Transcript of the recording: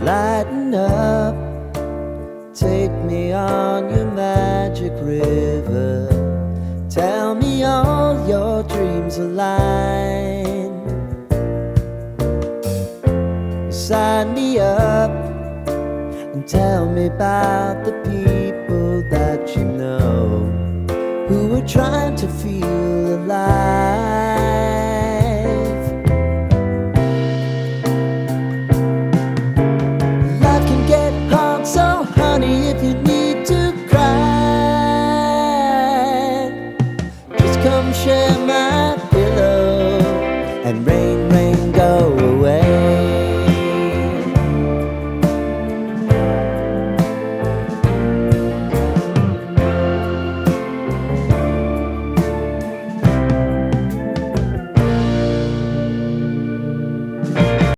Lighten up, take me on your magic river. Tell me all your dreams align. Sign me up and tell me about the people that you know who are trying to feel alive.